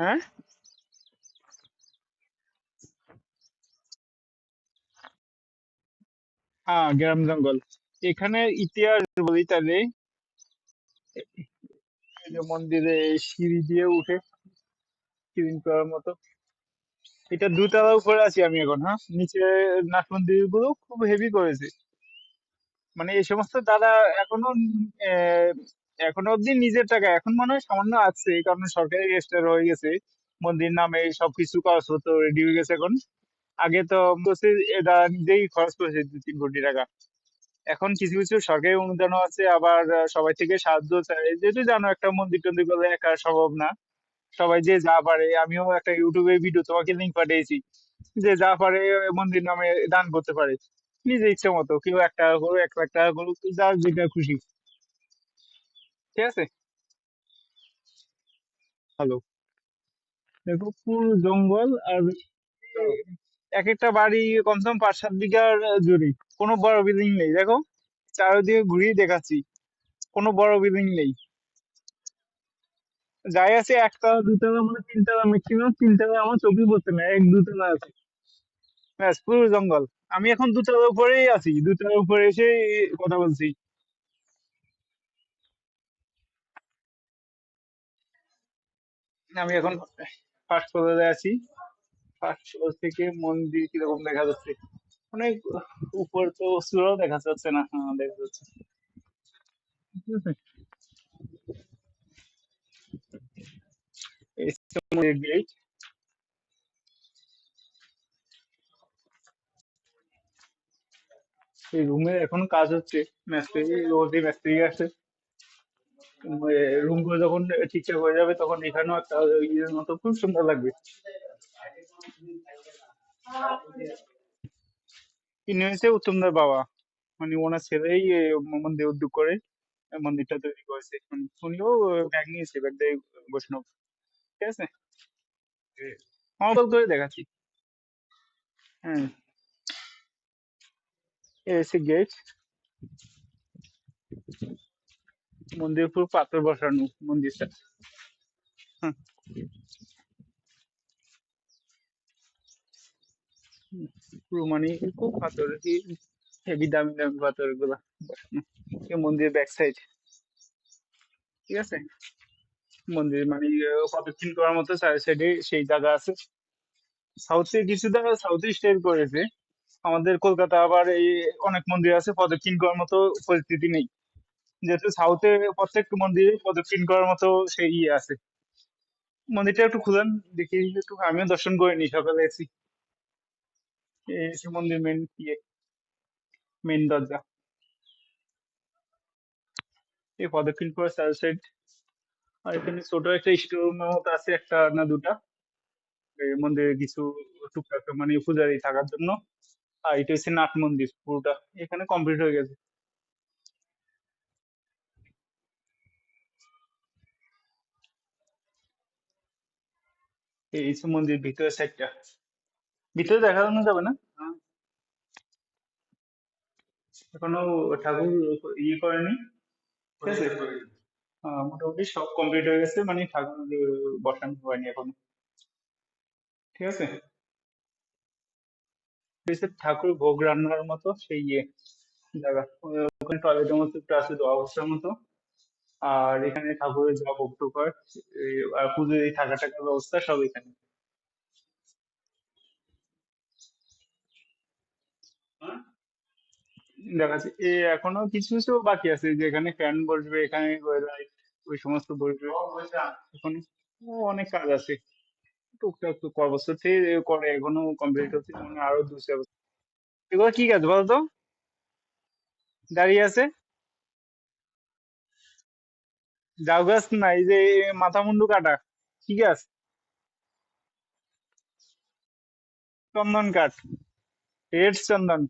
হ্যাঁ, হ্যাঁ, গ্রাম জঙ্গল। এখানে ইতিহাস বলি তাহলে, এই যে মন্দিরে সিঁড়ি দিয়ে উঠে ক্লিন করার মতো, এটা দুতলা উপরে আছি আমি এখন। হ্যাঁ, নিচে নাট মন্দির গুলো খুব হেভি করেছে। মানে এই সমস্ত দাদা এখনো আহ, এখনো অব্দি নিজের টাকা, এখন মনে হয় সামান্য আছে, এই কারণে সরকারি রেজিস্টার হয়ে গেছে মন্দির নামে, সবকিছু কাগজপত্র রেডি হয়ে গেছে এখন। আগে তো বলছে এরা নিজেই খরচ করেছে 2-3 কোটি টাকা। এখন কিছু কিছু সরকারি অনুদানও আছে, আবার সবাই থেকে সাহায্য চায়, যেহেতু জানো একটা মন্দির টন্দির করলে একা সম্ভব না। সবাই যে যা পারে, আমিও একটা ইউটিউবে ভিডিও তোমাকে লিঙ্ক পাঠিয়েছি, যে যা পারে মন্দির নামে দান করতে পারে নিজে ইচ্ছে মতো, কেউ 1 টাকা করুক, 1 লাখ টাকা করুক, যার যেটা খুশি। ঠিক আছে। হ্যালো। দেখো পুরো জঙ্গল, আর এক একটা বাড়ি কমসে কম 5-7 বিঘার জুড়ে। কোনো বড় বিল্ডিং নেই দেখো, চারিদিকে ঘুরিয়ে দেখাচ্ছি, কোনো বড় বিল্ডিং নেই। যাই আছে একতলা দুতলা, মানে তিনতলা, ম্যাক্সিমাম তিনতলা আমার চোখে পড়ছে না, 1-2 তলা আছে। ব্যাস পুরো জঙ্গল। আমি এখন দুতলার উপরেই আছি, দুতলার উপরে এসে কথা বলছি। আমি এখন ফার্স্ট ফ্লোরে আছি। ফার্স্ট ফ্লোর থেকে মন্দির কিরকম দেখা যাচ্ছে, অনেক উপর তো চূড়াও দেখা যাচ্ছে না, হ্যাঁ দেখা যাচ্ছে। ঠিক আছে। এই হচ্ছে মন্দির গেট। এই রুমে এখন কাজ হচ্ছে, মিস্ত্রি রোজই মিস্ত্রি আসে। রুম গুলো যখন ঠিকঠাক হয়ে যাবে তখন এখানেও একটা ইয়ের মতো খুব সুন্দর লাগবে। ইনি হচ্ছে উত্তমদার বাবা, মানে ওনার ছেলেই মন্দির উদ্যোগ করে মন্দিরটা তৈরি করেছে। মানে উনিও ব্যাগ নিয়েছে, ব্যাগ দিয়ে বৈষ্ণব। ঠিক আছে। আমার বল করে দেখাচ্ছি। হ্যাঁ, এই হচ্ছে গেট। মন্দির পুরো পাথর বসানো মন্দিরটা। হ্যাঁ, পুরো মানে খুব পাথর, হেভি দামি দামি পাথর গুলা বসানো। এই মন্দিরের ব্যাক সাইড। ঠিক আছে। মন্দির মানে প্রদক্ষিণ করার মতো চারি সাইডে সেই জায়গা আছে। সাউথে কিছু জায়গা সাউথ স্টাইল করেছে। আমাদের কলকাতা আবার এই অনেক মন্দির আছে, প্রদক্ষিণ করার মতো পরিস্থিতি নেই, যেহেতু সাউথে প্রত্যেক মন্দিরে প্রদক্ষিণ করার মতো সেই ইয়ে আছে। মন্দিরটা একটু খুলেন, দেখি একটু, আমিও দর্শন করে নি, সকালে এসেছি। এই হচ্ছে মন্দির মেন ইয়ে, মেন দরজা। এই প্রদক্ষিণ করে চার সাইড। আর এখানে ছোট একটা স্টোর মতো আছে, একটা না দুটা, এই মন্দিরে কিছু টুকটাক মানে পূজারি থাকার জন্য। আর এটা হচ্ছে নাট মন্দির পুরোটা, এখানে কমপ্লিট হয়ে গেছে। এই হচ্ছে মন্দির ভিতরের সাইডটা, ভিতরে দেখানো যাবে না। এখনো ঠাকুর ইয়ে করেনি। ঠিক আছে। মোটামুটি সব কমপ্লিট হয়ে গেছে, মানে ঠাকুর বসানো হয়নি এখনো। ঠিক আছে। হচ্ছে ঠাকুর ভোগ রান্নার মতো সেই ইয়ে জায়গা। ওখানে টয়লেটের মতো একটু আছে, দোয়া বসার মতো। আর এখানে ঠাকুরের যা ভোগ টোক হয়, আর পুজোর এই থাকা টাকার ব্যবস্থা সব এখানে। দেখা যাচ্ছে এখনো কিছু কিছু বাকি আছে, যে এখানে ফ্যান বসবে, এখানে লাইট ওই সমস্ত বসবে এখন। অনেক কাজ আছে, টুকটাক তো কয় বছর থেকে করে, এখনো কমপ্লিট হচ্ছে, মানে আরো 2-4 বছর। এগুলো কি কাজ বলতো, দাঁড়িয়ে আছে। জাউ গাছ না, এই যে মাথা মুন্ডু কাটা, কি গাছ? চন্দন কাঠ, রেড চন্দন।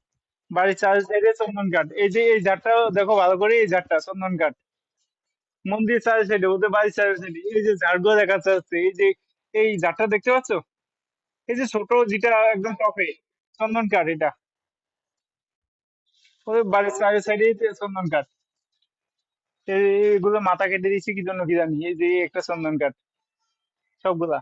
বাড়ির চার সাইডে চন্দন কাঠ, এই যে এই ঝাড়টা দেখো ভালো করে, এই ঝাড়টা চন্দন কাঠ। মন্দির চার সাইডে, ওদের বাড়ির চার সাইডে এই যে ঝাড়গুলো দেখা যাচ্ছে, এই যে এই ঝাড়টা দেখতে পাচ্ছ, এই যে ছোট যেটা একদম টপে, চন্দন কাঠ এটা। ওদের বাড়ির চার সাইডে চন্দন কাঠ। এগুলো মাথা কেটে দিচ্ছি কি জন্য কি জানি, এই যে একটা চন্দন কাঠ সবগুলা।